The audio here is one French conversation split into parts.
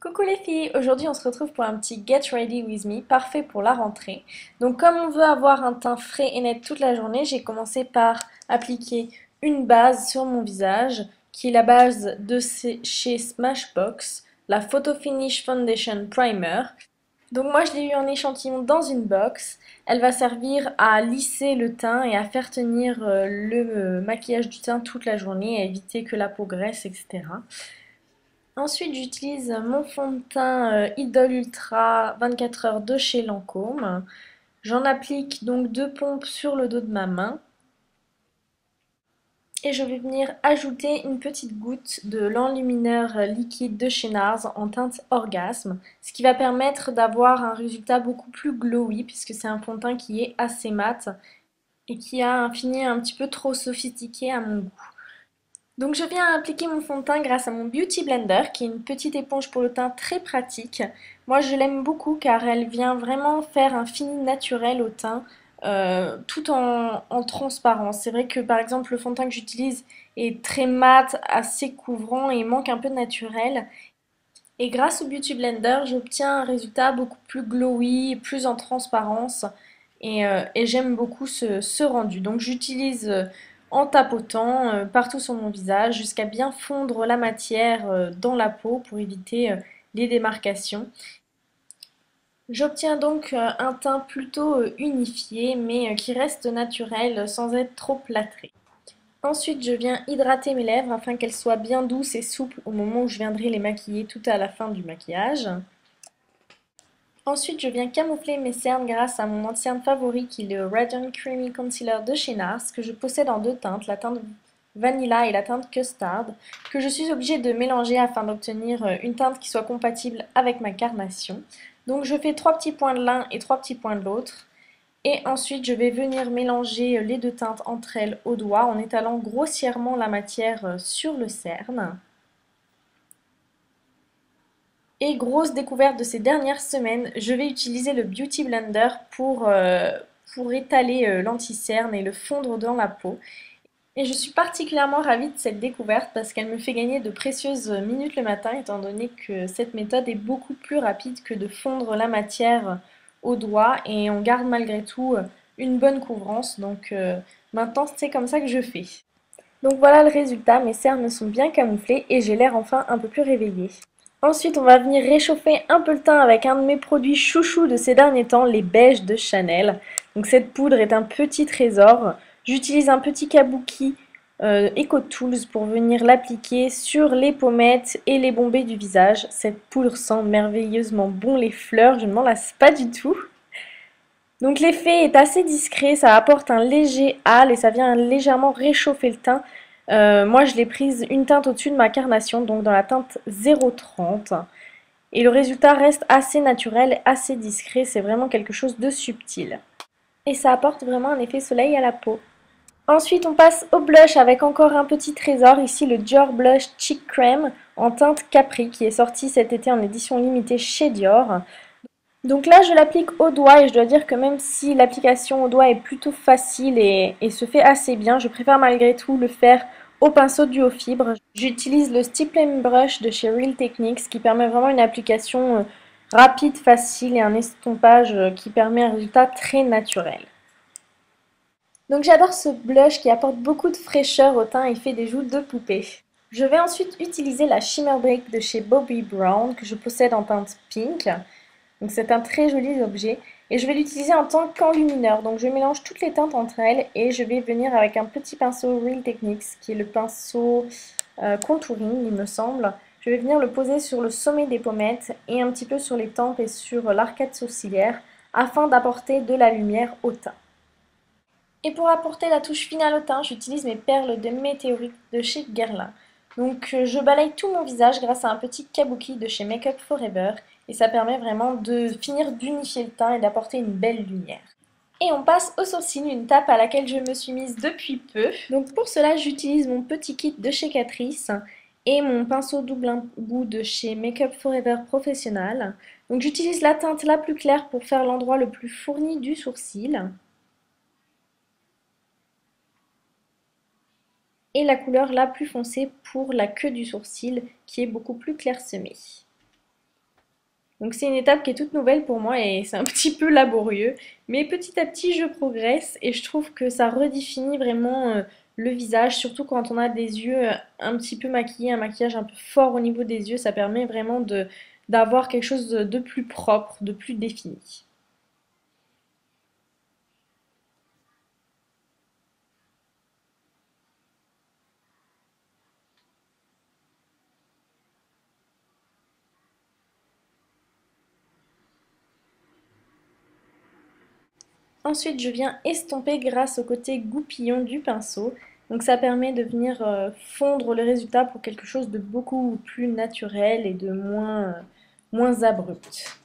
Coucou les filles, aujourd'hui on se retrouve pour un petit Get Ready With Me, parfait pour la rentrée. Donc comme on veut avoir un teint frais et net toute la journée, j'ai commencé par appliquer une base sur mon visage, qui est la base de chez Smashbox, la Photo Finish Foundation Primer. Donc moi je l'ai eu en échantillon dans une box. Elle va servir à lisser le teint et à faire tenir le maquillage du teint toute la journée, à éviter que la peau graisse, etc. Ensuite, j'utilise mon fond de teint Idol Ultra 24 heures de chez Lancôme. J'en applique donc deux pompes sur le dos de ma main. Et je vais venir ajouter une petite goutte de l'enlumineur liquide de chez NARS en teinte Orgasme, ce qui va permettre d'avoir un résultat beaucoup plus glowy puisque c'est un fond de teint qui est assez mat et qui a un fini un petit peu trop sophistiqué à mon goût. Donc je viens appliquer mon fond de teint grâce à mon Beauty Blender, qui est une petite éponge pour le teint très pratique. Moi je l'aime beaucoup car elle vient vraiment faire un fini naturel au teint, tout en transparence. C'est vrai que par exemple le fond de teint que j'utilise est très mat, assez couvrant et manque un peu de naturel. Et grâce au Beauty Blender, j'obtiens un résultat beaucoup plus glowy, plus en transparence. Et j'aime beaucoup ce rendu. Donc j'utilise en tapotant partout sur mon visage jusqu'à bien fondre la matière dans la peau pour éviter les démarcations. J'obtiens donc un teint plutôt unifié mais qui reste naturel sans être trop plâtré. Ensuite, je viens hydrater mes lèvres afin qu'elles soient bien douces et souples au moment où je viendrai les maquiller tout à la fin du maquillage. Ensuite, je viens camoufler mes cernes grâce à mon anti-cerne favori qui est le Radiant Creamy Concealer de chez NARS que je possède en deux teintes, la teinte Vanilla et la teinte Custard, que je suis obligée de mélanger afin d'obtenir une teinte qui soit compatible avec ma carnation. Donc je fais trois petits points de l'un et trois petits points de l'autre. Et ensuite, je vais venir mélanger les deux teintes entre elles au doigt en étalant grossièrement la matière sur le cerne. Et grosse découverte de ces dernières semaines, je vais utiliser le Beauty Blender pour étaler l'anti-cerne et le fondre dans la peau. Et je suis particulièrement ravie de cette découverte parce qu'elle me fait gagner de précieuses minutes le matin étant donné que cette méthode est beaucoup plus rapide que de fondre la matière au doigt et on garde malgré tout une bonne couvrance. Donc maintenant c'est comme ça que je fais. Donc voilà le résultat, mes cernes sont bien camouflées et j'ai l'air enfin un peu plus réveillée. Ensuite, on va venir réchauffer un peu le teint avec un de mes produits chouchous de ces derniers temps, les beiges de Chanel. Donc cette poudre est un petit trésor. J'utilise un petit kabuki Eco Tools pour venir l'appliquer sur les pommettes et les bombées du visage. Cette poudre sent merveilleusement bon les fleurs, je ne m'en lasse pas du tout. Donc l'effet est assez discret, ça apporte un léger hâle et ça vient légèrement réchauffer le teint. Moi je l'ai prise une teinte au-dessus de ma carnation, donc dans la teinte 030. Et le résultat reste assez naturel, assez discret, c'est vraiment quelque chose de subtil. Et ça apporte vraiment un effet soleil à la peau. Ensuite on passe au blush avec encore un petit trésor, ici le Dior Blush Cheek Creme en teinte Capri qui est sorti cet été en édition limitée chez Dior. Donc là, je l'applique au doigt et je dois dire que même si l'application au doigt est plutôt facile et se fait assez bien, je préfère malgré tout le faire au pinceau du haut fibre. J'utilise le Stippling Brush de chez Real Techniques qui permet vraiment une application rapide, facile et un estompage qui permet un résultat très naturel. Donc j'adore ce blush qui apporte beaucoup de fraîcheur au teint et fait des joues de poupée. Je vais ensuite utiliser la Shimmer Brick de chez Bobbi Brown que je possède en teinte pink. Donc c'est un très joli objet et je vais l'utiliser en tant qu'enlumineur. Donc je mélange toutes les teintes entre elles et je vais venir avec un petit pinceau Real Techniques qui est le pinceau contouring il me semble. Je vais venir le poser sur le sommet des pommettes et un petit peu sur les tempes et sur l'arcade sourcilière afin d'apporter de la lumière au teint. Et pour apporter la touche finale au teint, j'utilise mes perles de météorite de chez Guerlain. Donc je balaye tout mon visage grâce à un petit kabuki de chez Make Up Forever et ça permet vraiment de finir d'unifier le teint et d'apporter une belle lumière. Et on passe aux sourcils, une tape à laquelle je me suis mise depuis peu. Donc pour cela, j'utilise mon petit kit de chez Catrice et mon pinceau double embout de chez Make Up Forever Professionnal. Donc j'utilise la teinte la plus claire pour faire l'endroit le plus fourni du sourcil. Et la couleur la plus foncée pour la queue du sourcil qui est beaucoup plus clairsemée. Donc c'est une étape qui est toute nouvelle pour moi et c'est un petit peu laborieux, mais petit à petit je progresse et je trouve que ça redéfinit vraiment le visage, surtout quand on a des yeux un petit peu maquillés, un maquillage un peu fort au niveau des yeux, ça permet vraiment de d'avoir quelque chose de plus propre, de plus défini. Ensuite, je viens estomper grâce au côté goupillon du pinceau. Donc ça permet de venir fondre le résultat pour quelque chose de beaucoup plus naturel et de moins abrupt.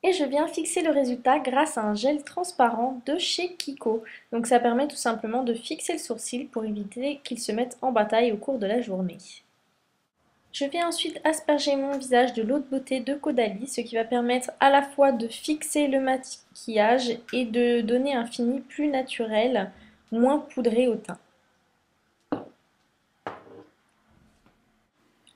Et je viens fixer le résultat grâce à un gel transparent de chez Kiko. Donc ça permet tout simplement de fixer le sourcil pour éviter qu'il se mette en bataille au cours de la journée. Je vais ensuite asperger mon visage de l'eau de beauté de Caudalie, ce qui va permettre à la fois de fixer le maquillage et de donner un fini plus naturel, moins poudré au teint.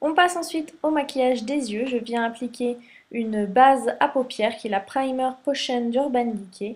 On passe ensuite au maquillage des yeux. Je viens appliquer une base à paupières qui est la Primer Potion d'Urban Decay.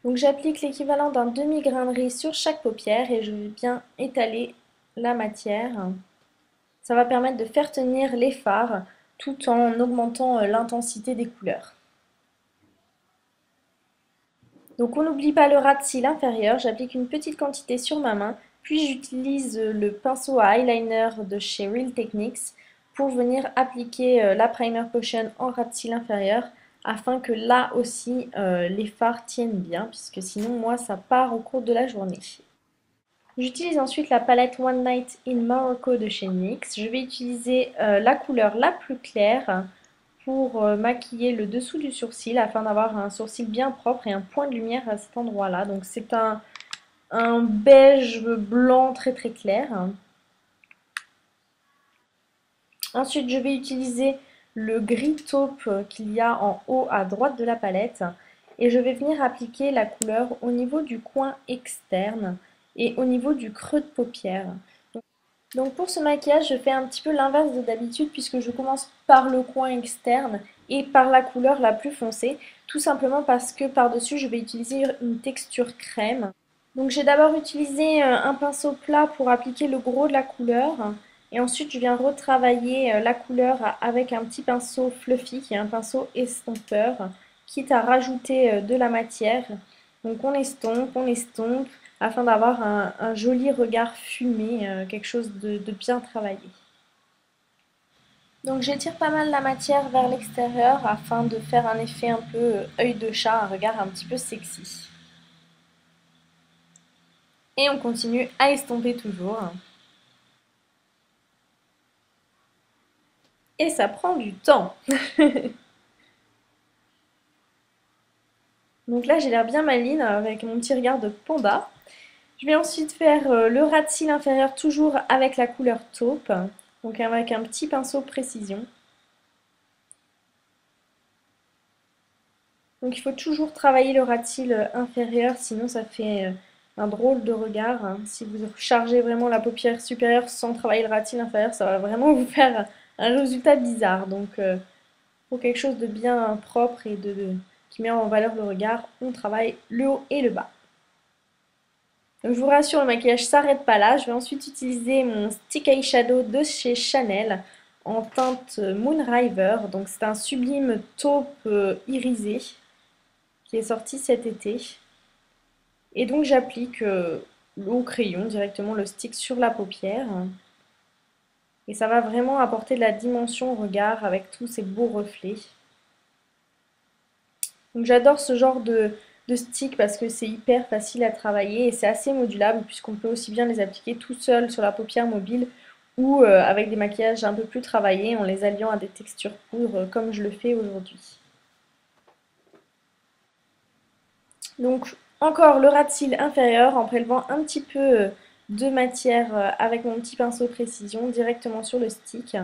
Donc j'applique l'équivalent d'un demi-grain de riz sur chaque paupière et je vais bien étaler la matière. Ça va permettre de faire tenir les fards tout en augmentant l'intensité des couleurs. Donc on n'oublie pas le ras de cils inférieur, j'applique une petite quantité sur ma main, puis j'utilise le pinceau à eyeliner de chez Real Techniques pour venir appliquer la Primer Potion en ras de cils inférieur afin que là aussi les fards tiennent bien puisque sinon moi ça part au cours de la journée. J'utilise ensuite la palette One Night in Morocco de chez NYX. Je vais utiliser la couleur la plus claire pour maquiller le dessous du sourcil afin d'avoir un sourcil bien propre et un point de lumière à cet endroit-là. Donc c'est un beige blanc très très clair. Ensuite je vais utiliser le gris taupe qu'il y a en haut à droite de la palette et je vais venir appliquer la couleur au niveau du coin externe et au niveau du creux de paupière. Donc pour ce maquillage, je fais un petit peu l'inverse de d'habitude puisque je commence par le coin externe et par la couleur la plus foncée, tout simplement parce que par-dessus je vais utiliser une texture crème. Donc j'ai d'abord utilisé un pinceau plat pour appliquer le gros de la couleur et ensuite je viens retravailler la couleur avec un petit pinceau fluffy qui est un pinceau estompeur, quitte à rajouter de la matière. Donc on estompe afin d'avoir un joli regard fumé, quelque chose de bien travaillé. Donc j'étire pas mal la matière vers l'extérieur afin de faire un effet un peu œil de chat, un regard un petit peu sexy. Et on continue à estomper toujours. Et ça prend du temps. Donc là j'ai l'air bien maline avec mon petit regard de panda. Je vais ensuite faire le ras de cils inférieur toujours avec la couleur taupe. Donc avec un petit pinceau précision. Donc il faut toujours travailler le ras de cils inférieur, sinon ça fait un drôle de regard, hein. Si vous chargez vraiment la paupière supérieure sans travailler le ras de cils inférieur, ça va vraiment vous faire un résultat bizarre. Donc pour quelque chose de bien propre et qui met en valeur le regard, on travaille le haut et le bas. Donc je vous rassure, le maquillage s'arrête pas là. Je vais ensuite utiliser mon stick eyeshadow de chez Chanel en teinte Moonriver. Donc c'est un sublime taupe irisé qui est sorti cet été. Et donc j'applique au crayon directement le stick sur la paupière. Et ça va vraiment apporter de la dimension au regard avec tous ces beaux reflets. Donc j'adore ce genre de stick parce que c'est hyper facile à travailler et c'est assez modulable puisqu'on peut aussi bien les appliquer tout seul sur la paupière mobile ou avec des maquillages un peu plus travaillés en les alliant à des textures poudre comme je le fais aujourd'hui. Donc encore le ras de cils inférieur en prélevant un petit peu de matière avec mon petit pinceau précision directement sur le stick,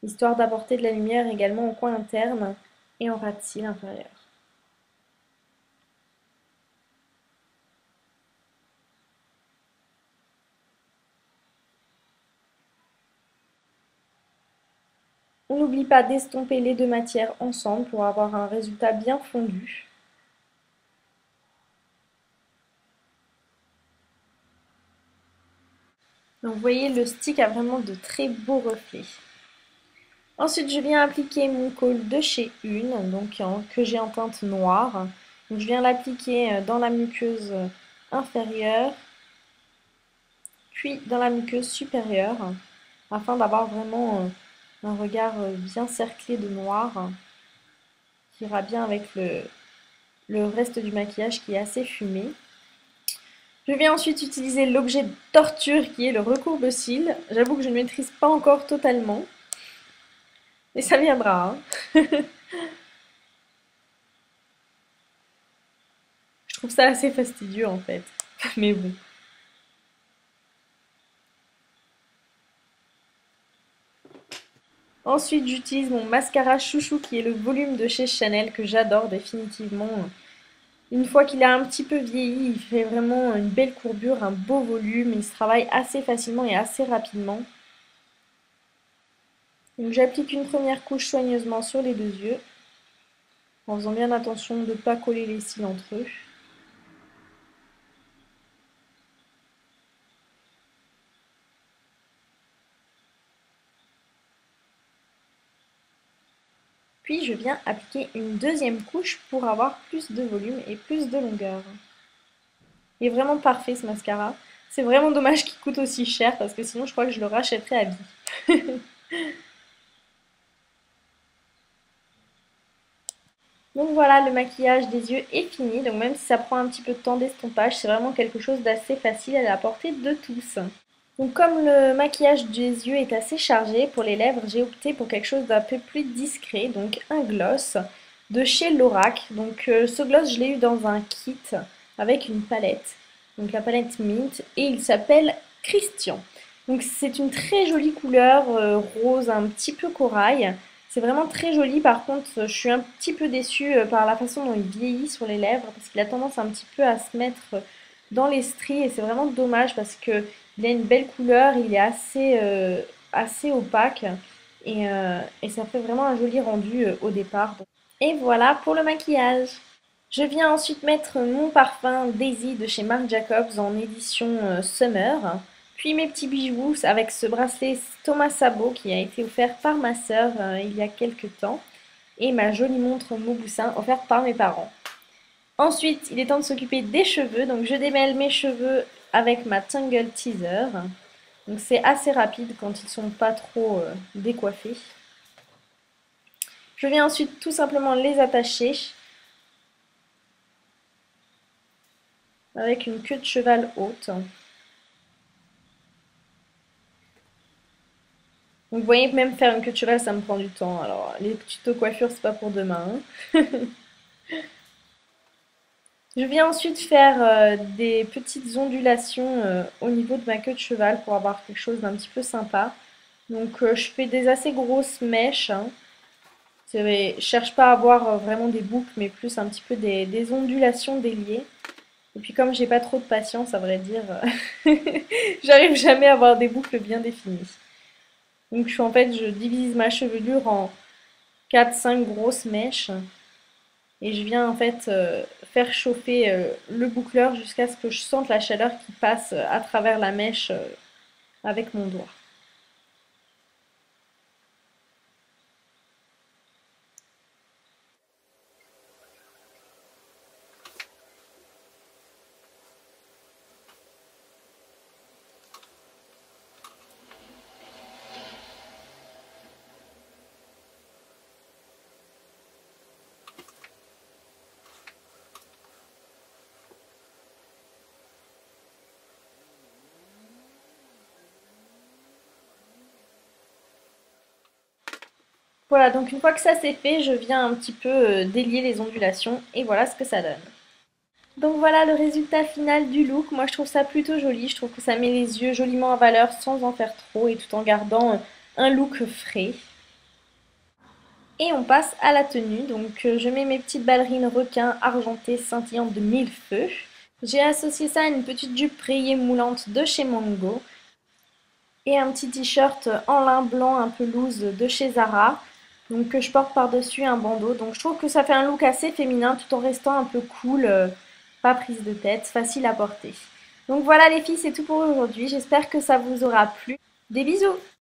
histoire d'apporter de la lumière également au coin interne et en ras de cils inférieur. On n'oublie pas d'estomper les deux matières ensemble pour avoir un résultat bien fondu. Donc vous voyez, le stick a vraiment de très beaux reflets. Ensuite, je viens appliquer mon col de chez Une, donc que j'ai en teinte noire. Donc, je viens l'appliquer dans la muqueuse inférieure, puis dans la muqueuse supérieure, afin d'avoir vraiment un regard bien cerclé de noir, qui ira bien avec le reste du maquillage qui est assez fumé. Je viens ensuite utiliser l'objet de torture qui est le recourbe-cils. J'avoue que je ne maîtrise pas encore totalement, mais ça viendra, hein. Je trouve ça assez fastidieux en fait, mais bon. Ensuite, j'utilise mon mascara chouchou qui est le volume de chez Chanel que j'adore définitivement. Une fois qu'il a un petit peu vieilli, il fait vraiment une belle courbure, un beau volume, il se travaille assez facilement et assez rapidement. Donc j'applique une première couche soigneusement sur les deux yeux, en faisant bien attention de ne pas coller les cils entre eux. Puis je viens appliquer une deuxième couche pour avoir plus de volume et plus de longueur. Il est vraiment parfait ce mascara. C'est vraiment dommage qu'il coûte aussi cher parce que sinon je crois que je le rachèterais à vie. Donc voilà, le maquillage des yeux est fini. Donc même si ça prend un petit peu de temps d'estompage, c'est vraiment quelque chose d'assez facile à la portée de tous. Donc comme le maquillage des yeux est assez chargé, pour les lèvres, j'ai opté pour quelque chose d'un peu plus discret. Donc un gloss de chez Lorac. Donc ce gloss, je l'ai eu dans un kit avec une palette. Donc la palette Mint. Et il s'appelle Christian. Donc c'est une très jolie couleur rose, un petit peu corail. C'est vraiment très joli, par contre je suis un petit peu déçue par la façon dont il vieillit sur les lèvres parce qu'il a tendance un petit peu à se mettre dans les stries et c'est vraiment dommage parce que il a une belle couleur, il est assez opaque et ça fait vraiment un joli rendu au départ. Et voilà pour le maquillage. Je viens ensuite mettre mon parfum Daisy de chez Marc Jacobs en édition Summer. Puis mes petits bijoux avec ce bracelet Thomas Sabo qui a été offert par ma sœur il y a quelques temps. Et ma jolie montre Mauboussin offerte par mes parents. Ensuite, il est temps de s'occuper des cheveux. Donc je démêle mes cheveux avec ma Tangle Teaser. Donc c'est assez rapide quand ils sont pas trop décoiffés. Je viens ensuite tout simplement les attacher avec une queue de cheval haute. Donc vous voyez, même faire une queue de cheval, ça me prend du temps. Alors, les tutos coiffure, c'est pas pour demain, hein. Je viens ensuite faire des petites ondulations au niveau de ma queue de cheval pour avoir quelque chose d'un petit peu sympa. Donc je fais des assez grosses mèches, hein. Je cherche pas à avoir vraiment des boucles, mais plus un petit peu des ondulations déliées. Et puis comme j'ai pas trop de patience, à vrai dire, j'arrive jamais à avoir des boucles bien définies. Donc en fait, je divise ma chevelure en 4-5 grosses mèches et je viens en fait faire chauffer le boucleur jusqu'à ce que je sente la chaleur qui passe à travers la mèche avec mon doigt. Voilà, donc une fois que ça c'est fait, je viens un petit peu délier les ondulations et voilà ce que ça donne. Donc voilà le résultat final du look. Moi je trouve ça plutôt joli, je trouve que ça met les yeux joliment en valeur sans en faire trop et tout en gardant un look frais. Et on passe à la tenue. Donc je mets mes petites ballerines requins argentées scintillantes de mille feux. J'ai associé ça à une petite jupe rayée moulante de chez Mango. et un petit t-shirt en lin blanc un peu loose de chez Zara. Donc que je porte par-dessus un bandeau. Donc je trouve que ça fait un look assez féminin tout en restant un peu cool, pas prise de tête, facile à porter. Donc voilà les filles, c'est tout pour aujourd'hui. J'espère que ça vous aura plu. Des bisous!